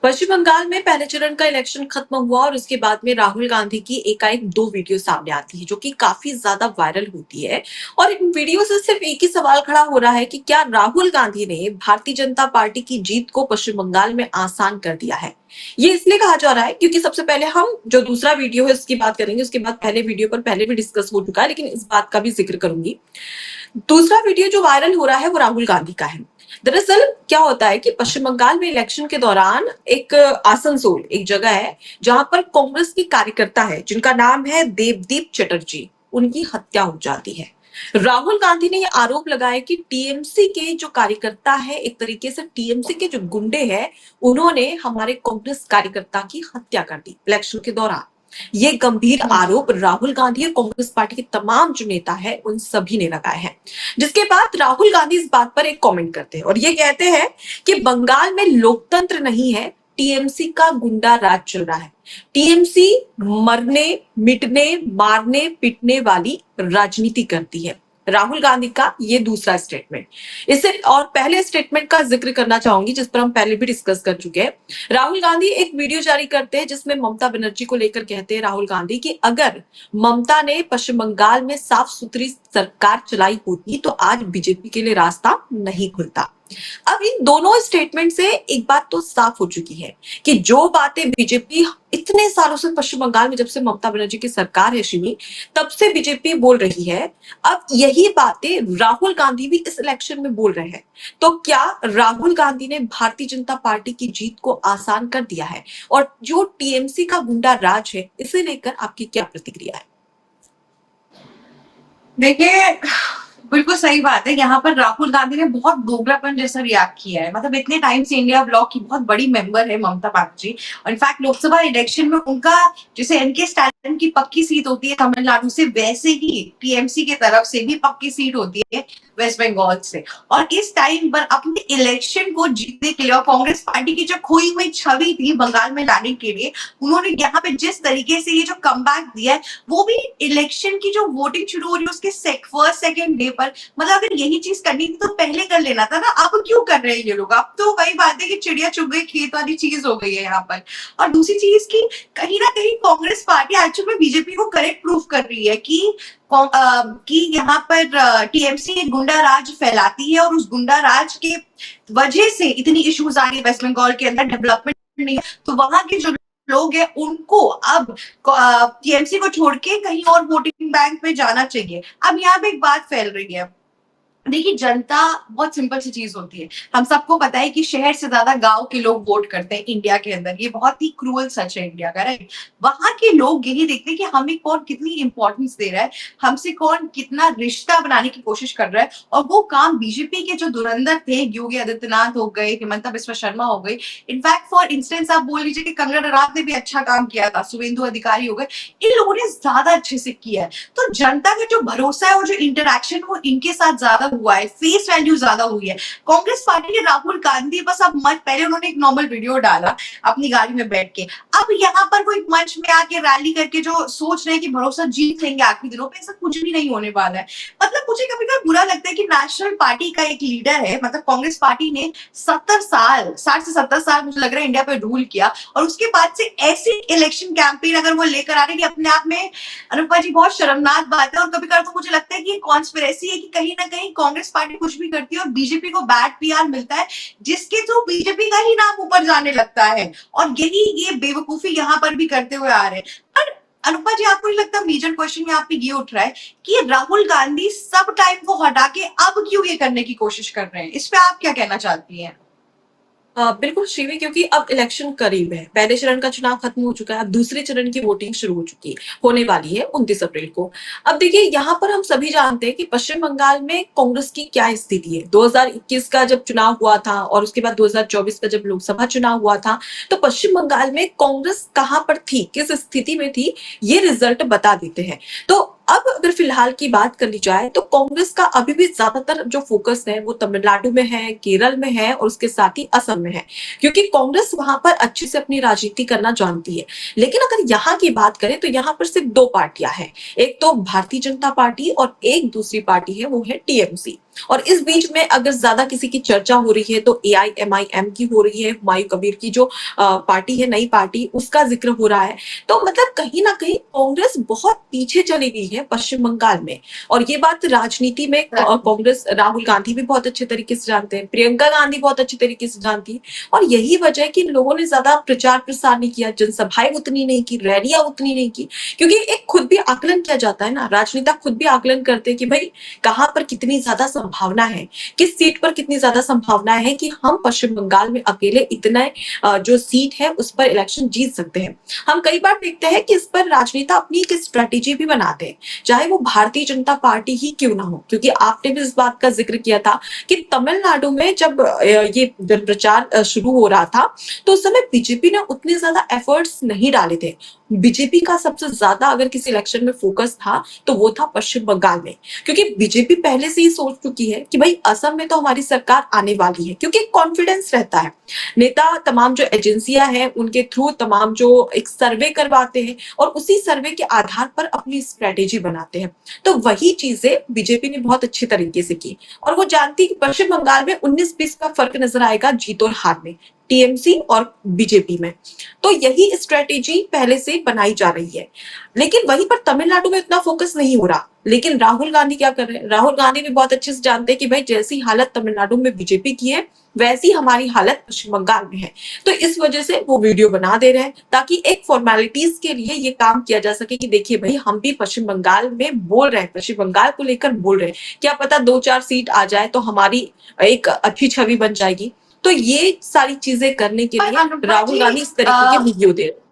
पश्चिम बंगाल में पहले चरण का इलेक्शन खत्म हुआ और उसके बाद में राहुल गांधी की एकाएक दो वीडियो सामने आती है जो कि काफी ज्यादा वायरल होती है। और इन वीडियो से सिर्फ एक ही सवाल खड़ा हो रहा है कि क्या राहुल गांधी ने भारतीय जनता पार्टी की जीत को पश्चिम बंगाल में आसान कर दिया है। ये इसलिए कहा जा रहा है क्योंकि सबसे पहले हम जो दूसरा वीडियो है उसकी बात करेंगे, उसके बाद पहले वीडियो पर पहले भी डिस्कस हो चुका है लेकिन इस बात का भी जिक्र करूंगी। दूसरा वीडियो जो वायरल हो रहा है वो राहुल गांधी का है। दरअसल क्या होता है कि पश्चिम बंगाल में इलेक्शन के दौरान एक आसनसोल एक जगह है जहां पर कांग्रेस की कार्यकर्ता है जिनका नाम है देवदीप चटर्जी, उनकी हत्या हो जाती है। राहुल गांधी ने यह आरोप लगाया कि टीएमसी के जो कार्यकर्ता है, एक तरीके से टीएमसी के जो गुंडे हैं, उन्होंने हमारे कांग्रेस कार्यकर्ता की हत्या कर दी इलेक्शन के दौरान। ये गंभीर आरोप राहुल गांधी और कांग्रेस पार्टी के तमाम जो नेता है उन सभी ने लगाए हैं। जिसके बाद राहुल गांधी इस बात पर एक कमेंट करते हैं और ये कहते हैं कि बंगाल में लोकतंत्र नहीं है, टीएमसी का गुंडा राज चल रहा है। टीएमसी मरने मिटने मारने पिटने वाली राजनीति करती है। राहुल गांधी का ये दूसरा स्टेटमेंट। इससे और पहले स्टेटमेंट का जिक्र करना चाहूंगी जिस पर हम पहले भी डिस्कस कर चुके हैं। राहुल गांधी एक वीडियो जारी करते हैं जिसमें ममता बनर्जी को लेकर कहते हैं राहुल गांधी कि अगर ममता ने पश्चिम बंगाल में साफ सुथरी सरकार चलाई होती तो आज बीजेपी के लिए रास्ता नहीं खुलता। अब इन दोनों स्टेटमेंट से एक बात तो साफ हो चुकी है कि जो बातें बीजेपी इतने सालों से पश्चिम बंगाल में, जब से ममता बनर्जी की सरकार है शिवी, तब से बीजेपी बोल रही है, अब यही बातें राहुल गांधी भी इस इलेक्शन में बोल रहे हैं। तो क्या राहुल गांधी ने भारतीय जनता पार्टी की जीत को आसान कर दिया है? और जो टीएमसी का गुंडा राज है, इसे लेकर आपकी क्या प्रतिक्रिया है? देखिए, बिल्कुल सही बात है। यहाँ पर राहुल गांधी ने बहुत दोगलापन जैसा रिएक्ट किया है। मतलब इतने टाइम से इंडिया ब्लॉक की बहुत बड़ी मेंबर है ममता बनर्जी, और इनफैक्ट लोकसभा इलेक्शन में उनका जैसे एनके स्टैलिन की पक्की सीट होती है तमिलनाडु से, वैसे ही टीएमसी की तरफ से भी पक्की सीट होती है वेस्ट बंगाल से। और इस टाइम पर अपने इलेक्शन को जीतने के लिए और कांग्रेस पार्टी की जो खोई हुई छवि थी बंगाल में लाने के लिए, उन्होंने यहाँ पे जिस तरीके से ये जो कमबैक दिया है, वो भी इलेक्शन की जो वोटिंग शुरू हो रही है उसके फर्स्ट सेकंड डे पर। मतलब अगर यही चीज करनी थी तो पहले कर लेना था ना, अब क्यों कर रहे हैं ये लोग? अब तो वही बात है कि चिड़िया चुग गई खेत वाली चीज हो गई है यहाँ पर। और दूसरी चीज की कहीं ना कहीं कांग्रेस पार्टी एक्चुअल में बीजेपी को करेक्ट प्रूफ कर रही है कि यहाँ पर टीएमसी गुंडा राज फैलाती है, और उस गुंडा राज के वजह से इतनी इश्यूज आ रही है वेस्ट बंगाल के अंदर, डेवलपमेंट नहीं है। तो वहां के जो लोग हैं उनको अब टीएमसी को छोड़ के कहीं और वोटिंग बैंक में जाना चाहिए। अब यहाँ पे एक बात फैल रही है। देखिए, जनता बहुत सिंपल सी चीज होती है। हम सबको पता है कि शहर से ज्यादा गांव के लोग वोट करते हैं इंडिया के अंदर। ये बहुत ही क्रूअल सच है इंडिया का, राइट? वहां के लोग यही देखते हैं कि हमें कौन कितनी इंपॉर्टेंस दे रहा है, हमसे कौन कितना रिश्ता बनाने की कोशिश कर रहा है। और वो काम बीजेपी के जो धुरंधर थे, योगी आदित्यनाथ हो गए, हिमंता बिस्वा शर्मा हो गई, इनफैक्ट फॉर इंस्टेंस आप बोल लीजिए कि कंगना रनौत ने भी अच्छा काम किया था, शुभेंदु अधिकारी हो गए, इन लोगों ने ज्यादा अच्छे से किया है। तो जनता का जो भरोसा है और जो इंटरेक्शन वो इनके साथ ज्यादा हुआ है, फेस वैल्यू ज्यादा हुई है। कांग्रेस पार्टी के राहुल गांधी बस अब मंच, पहले उन्होंने एक नॉर्मल वीडियो डाला अपनी गाड़ी में बैठ के, अब यहाँ पर वो एक मंच में आके रैली करके जो सोच रहे हैं कि भरोसा जीत लेंगे आखिरी दिनों पे, ऐसा कुछ भी नहीं होने वाला है। मतलब मुझे कभी कभी बुरा लगता है कि नेशनल पार्टी का एक लीडर है, मतलब कांग्रेस पार्टी ने 70 साल, 60 से 70 साल मुझे लग रहा है इंडिया पे रूल किया, और उसके बाद से ऐसी इलेक्शन कैंपेन अगर वो लेकर आ रहे हैं, अपने आप में अनुपा जी बहुत शर्मनाक बात है। और कभी कभी तो मुझे लगता है कि ये कॉन्स्पिरेसी है कि कहीं ना कहीं कांग्रेस पार्टी कुछ भी करती है और बीजेपी को बैड पीआर मिलता है, जिसके थ्रू बीजेपी का ही नाम ऊपर जाने लगता है। और यही ये बेवकूफी यहाँ पर भी करते हुए आ रहे हैं। पर अनुपा जी, आपको नहीं लगता मेजर क्वेश्चन यहाँ पे ये उठ रहा है कि राहुल गांधी सब टाइम को हटा के अब क्यों ये करने की कोशिश कर रहे हैं? इस पे आप क्या कहना चाहती हैं? बिल्कुल शिवी, क्योंकि अब इलेक्शन करीब है। पहले चरण का चुनाव खत्म हो चुका है, अब दूसरे चरण की वोटिंग शुरू हो चुकी होने वाली है 29 अप्रैल को। अब देखिए, यहाँ पर हम सभी जानते हैं कि पश्चिम बंगाल में कांग्रेस की क्या स्थिति है। 2021 का जब चुनाव हुआ था और उसके बाद 2024 का जब लोकसभा चुनाव हुआ था, तो पश्चिम बंगाल में कांग्रेस कहां पर थी, किस स्थिति में थी, ये रिजल्ट बता देते हैं। तो अब अगर फिलहाल की बात कर ली जाए तो कांग्रेस का अभी भी ज्यादातर जो फोकस है वो तमिलनाडु में है, केरल में है और उसके साथ ही असम में है, क्योंकि कांग्रेस वहां पर अच्छे से अपनी राजनीति करना जानती है। लेकिन अगर यहाँ की बात करें तो यहाँ पर सिर्फ दो पार्टियां हैं, एक तो भारतीय जनता पार्टी और एक दूसरी पार्टी है वो है टीएमसी। और इस बीच में अगर ज्यादा किसी की चर्चा हो रही है तो AIMIM की हो रही है, हुमायूं कबीर की जो पार्टी है, नई पार्टी, उसका जिक्र हो रहा है। तो मतलब कहीं ना कहीं कांग्रेस बहुत पीछे चली गई है पश्चिम बंगाल में। और ये बात राजनीति में कांग्रेस, राहुल गांधी भी बहुत अच्छे तरीके से जानते हैं, प्रियंका गांधी बहुत अच्छे तरीके से जानती है। और यही वजह है कि लोगों ने ज्यादा प्रचार प्रसार नहीं किया, जनसभाएं उतनी नहीं की, रैलियां उतनी नहीं की, क्योंकि एक खुद भी आकलन किया जाता है ना, राजनेता खुद भी आकलन करते हैं कि भाई कहां पर कितनी ज्यादा संभावना है, किस सीट पर कितनी ज्यादा संभावना है कि हम पश्चिम बंगाल में अकेले इतना जो सीट है उस पर इलेक्शन जीत सकते हैं। हम कई बार देखते हैं कि इस पर राजनेता अपनी एक स्ट्रेटेजी भी बनाते हैं, चाहे वो भारतीय जनता पार्टी ही क्यों ना हो, क्योंकि आपने भी इस बात का जिक्र किया था कि तमिलनाडु में जब ये जन प्रचार शुरू हो रहा था तो उस समय बीजेपी ने उतने ज्यादा एफर्ट्स नहीं डाले थे। बीजेपी का सबसे ज्यादा अगर किसी इलेक्शन में फोकस था तो वो था पश्चिम बंगाल में, क्योंकि बीजेपी पहले से ही सोच चुकी है कि भाई असम में तो हमारी सरकार आने वाली है, क्योंकि कॉन्फिडेंस रहता है। नेता तमाम जो एजेंसियां हैं उनके थ्रू तमाम जो एक सर्वे करवाते हैं और उसी सर्वे के आधार पर अपनी स्ट्रेटेजी बनाते हैं। तो वही चीजें बीजेपी ने बहुत अच्छे तरीके से की और वो जानती कि पश्चिम बंगाल में 19-20 का फर्क नजर आएगा जीत और हार में, टीएमसी और बीजेपी में। तो यही स्ट्रेटेजी पहले से बनाई जा रही है। लेकिन वहीं पर तमिलनाडु में इतना फोकस नहीं हो रहा। लेकिन राहुल गांधी क्या कर रहे हैं, राहुल गांधी भी बहुत अच्छे से जानते हैं कि भाई जैसी हालत तमिलनाडु में बीजेपी की है वैसी हमारी हालत पश्चिम बंगाल में है। तो इस वजह से वो वीडियो बना दे रहे हैं ताकि एक फॉर्मेलिटीज के लिए ये काम किया जा सके कि देखिए भाई हम भी पश्चिम बंगाल में बोल रहे हैं, पश्चिम बंगाल को लेकर बोल रहे हैं, क्या पता 2-4 सीट आ जाए तो हमारी एक अच्छी छवि बन जाएगी। तो ये सारी चीजें करने के लिए राहुल गांधी इस तरीके के वीडियो दे रहे हैं।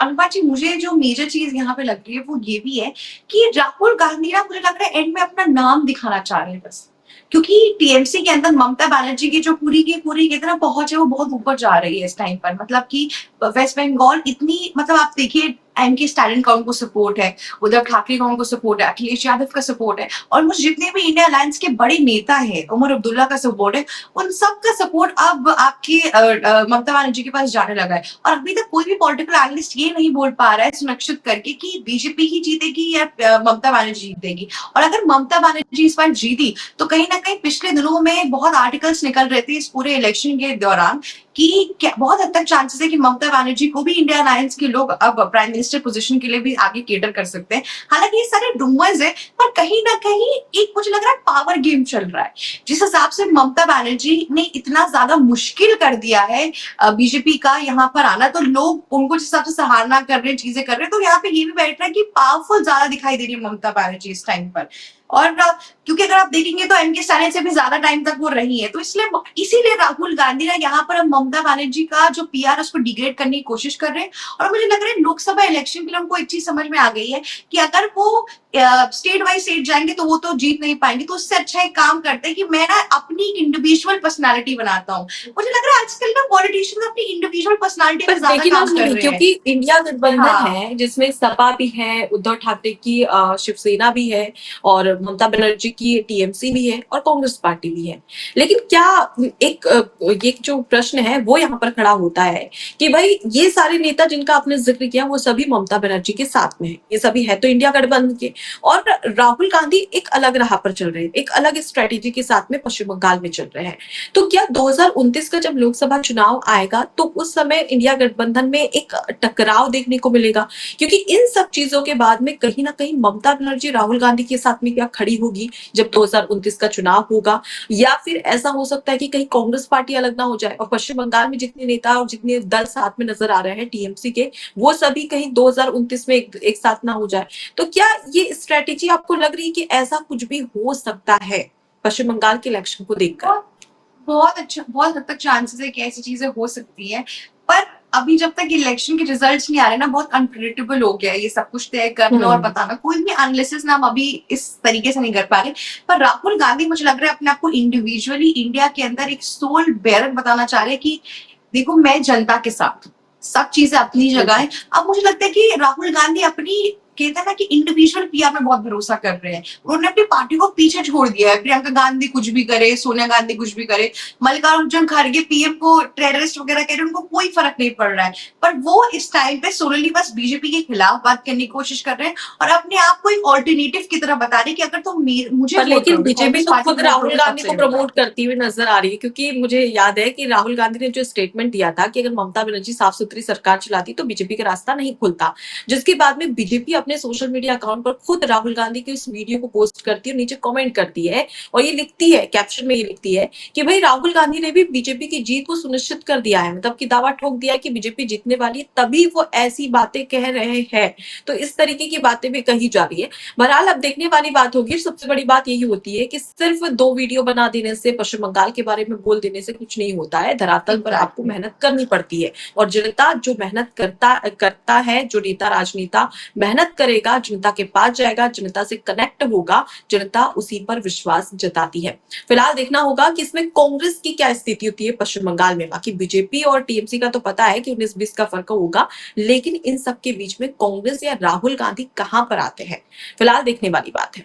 अनुपा जी, मुझे जो मेजर चीज यहाँ पे लग रही है वो ये भी है कि राहुल गांधी ना, मुझे लग रहा है एंड में अपना नाम दिखाना चाह रहे हैं बस, क्योंकि टीएमसी के अंदर ममता बनर्जी की जो पूरी की पूरी कितना पहुंच है वो बहुत ऊपर जा रही है इस टाइम पर। मतलब कि वेस्ट बंगाल इतनी, मतलब आप देखिए एमके स्टैलिन का उनको सपोर्ट है, उद्धव ठाकरे का उनको सपोर्ट है, अखिलेश यादव का सपोर्ट है, और मुझे जितने भी इंडिया अलायंस के बड़े नेता है, उमर अब्दुल्ला का सपोर्ट है, उन सब का सपोर्ट अब आपकी ममता बनर्जी के पास जाने लगा है। और अभी तक कोई भी पॉलिटिकल एनालिस्ट ये नहीं बोल पा रहा है सुनिश्चित करके कि बीजेपी ही जीतेगी या ममता बनर्जी जीतेगी। और अगर ममता बनर्जी इस बार जीती तो कहीं ना कहीं पिछले दिनों में बहुत आर्टिकल्स निकल रहे थे इस पूरे इलेक्शन के दौरान कि बहुत हद तक चांसेस है कि ममता बनर्जी को भी इंडिया अलायंस के लोग अब प्राइम मिनिस्टर पोजीशन के लिए भी आगे केटर कर सकते हैं। हालांकि ये सारे रूमर्स है, पर कहीं ना कहीं एक मुझे लग रहा है पावर गेम चल रहा है। जिस हिसाब से ममता बनर्जी ने इतना ज्यादा मुश्किल कर दिया है बीजेपी का यहाँ पर आना, तो लोग उनको जिस हिसाब से सराहना कर रहे हैं, चीजें कर रहे हैं, तो यहाँ पे ये भी बैठ रहा है कि पावरफुल ज्यादा दिखाई दे रही है ममता बनर्जी इस टाइम पर। और क्योंकि अगर आप देखेंगे तो एमके स्टैलिन से भी ज्यादा टाइम तक वो रही है, तो इसलिए इसीलिए राहुल गांधी ना यहाँ पर ममता बनर्जी का जो पीआर उसको डिग्रेड करने की कोशिश कर रहे हैं। और मुझे लग रहा है लोकसभा इलेक्शन के लिए उनको एक चीज समझ में आ गई है कि अगर वो स्टेट वाइज स्टेट जाएंगे तो वो तो जीत नहीं पाएंगे, तो उससे अच्छा एक काम करते हैं कि मैं ना अपनी इंडिविजुअल पर्सनालिटी बनाता हूँ। मुझे लग रहा है आजकल ना पॉलिटिशियन अपनी इंडिविजुअल पर्सनालिटी पर ज्यादा काम कर रहे हैं, क्योंकि इंडिया गठबंधन है जिसमें सपा भी है, उद्धव ठाकरे की शिवसेना भी है और ममता बनर्जी की टीएमसी भी है और कांग्रेस पार्टी भी है। लेकिन क्या एक ये जो प्रश्न है वो यहाँ पर खड़ा होता है कि भाई ये सारे नेता जिनका आपने जिक्र किया वो सभी ममता बनर्जी के साथ में है, ये सभी है तो इंडिया गठबंधन के, और राहुल गांधी एक अलग राह पर चल रहे हैं, एक अलग स्ट्रेटेजी के साथ में पश्चिम बंगाल में चल रहे हैं। तो क्या 2029 का जब लोकसभा चुनाव आएगा तो उस समय इंडिया गठबंधन में एक टकराव देखने को मिलेगा? क्योंकि इन सब चीजों के बाद में कहीं ना कहीं ममता बनर्जी राहुल गांधी के साथ में क्या खड़ी होगी जब 2029 का चुनाव होगा, या फिर ऐसा हो सकता है कि कहीं कांग्रेस पार्टी अलग ना हो जाए और पश्चिम बंगाल में जितने नेता और जितने दल साथ में नजर आ रहे हैं टीएमसी के, वो सभी कहीं 2029 में एक साथ ना हो जाए। तो क्या ये स्ट्रेटेजी आपको लग रही है कि ऐसा कुछ भी हो सकता है पश्चिम बंगाल के इलेक्शन को देखकर? बहुत अच्छा, बहुत हद तक चांसेस है कि ऐसी चीजें हो सकती है, पर अभी जब तक इलेक्शन के रिजल्ट्स नहीं आ रहे ना, बहुत अनप्रिडिक्टेबल हो गया है ये सब कुछ तय करना और बताना। कोई भी एनालिसिस ना हम अभी इस तरीके से नहीं कर पा रहे। पर राहुल गांधी मुझे लग रहा है अपने आप को इंडिविजुअली इंडिया के अंदर एक सोल बेरर बताना चाह रहे हैं कि देखो मैं जनता के साथ, सब चीजें अपनी जगह है। अब मुझे लगता है कि राहुल गांधी अपनी कहते हैं ना कि इंडिविजुअल पीआर में बहुत भरोसा कर रहे हैं। उन्होंने अपनी पार्टी को पीछे छोड़ दिया है। प्रियंका गांधी कुछ भी करे, सोनिया गांधी कुछ भी करे, मल्लिकार्जुन खड़गे पीएम को टेररिस्ट वगैरह कह रहे हैं, उनको कोई फर्क नहीं पड़ रहा है। पर वो इस टाइम पे सोनली बस बीजेपी के खिलाफ बात करने की कोशिश कर रहे हैं और अपने आप को एक ऑल्टरनेटिव की तरह बता रहे हैं कि अगर तुम मुझे पर वोट लेकिन करोगे, बीजेपी कांग्रेस तो पार्टी खुद को वोट राहुल करोगे, तब गांधी को सही होगा। प्रमोट करती हुई नजर आ रही है, क्योंकि मुझे याद है कि राहुल गांधी ने जो स्टेटमेंट दिया था कि अगर ममता बनर्जी साफ सुथरी सरकार चलाती तो बीजेपी का रास्ता नहीं खुलता, जिसके बाद में बीजेपी अपने सोशल मीडिया अकाउंट पर खुद राहुल गांधी की उस वीडियो को पोस्ट करती है और नीचे कमेंट करती है और ये लिखती है, कैप्शन में ये लिखती है कि भाई राहुल गांधी ने भी बीजेपी की जीत को सुनिश्चित कर दिया है, मतलब कि दावा ठोक दिया है कि बीजेपी जीतने वाली है, तभी वो ऐसी बातें कह रहे हैं। तो इस तरीके की बातें भी कही जा रही है। बहरहाल अब देखने वाली बात होगी। सबसे बड़ी बात यही होती है कि सिर्फ 2 वीडियो बना देने से, पश्चिम बंगाल के बारे में बोल देने से कुछ नहीं होता है। धरातल पर आपको एग्जैक्टली। मेहनत करनी पड़ती है और जनता जो मेहनत करता है, जो नेता राजनेता मेहनत करेगा, जनता के पास जाएगा, जनता से कनेक्ट होगा, जनता उसी पर विश्वास जताती है। फिलहाल देखना होगा कि इसमें कांग्रेस की क्या स्थिति होती है पश्चिम बंगाल में। बाकी बीजेपी और टीएमसी का तो पता है कि 19-20 का फर्क होगा, लेकिन इन सब के बीच में कांग्रेस या राहुल गांधी कहां पर आते हैं, फिलहाल देखने वाली बात है।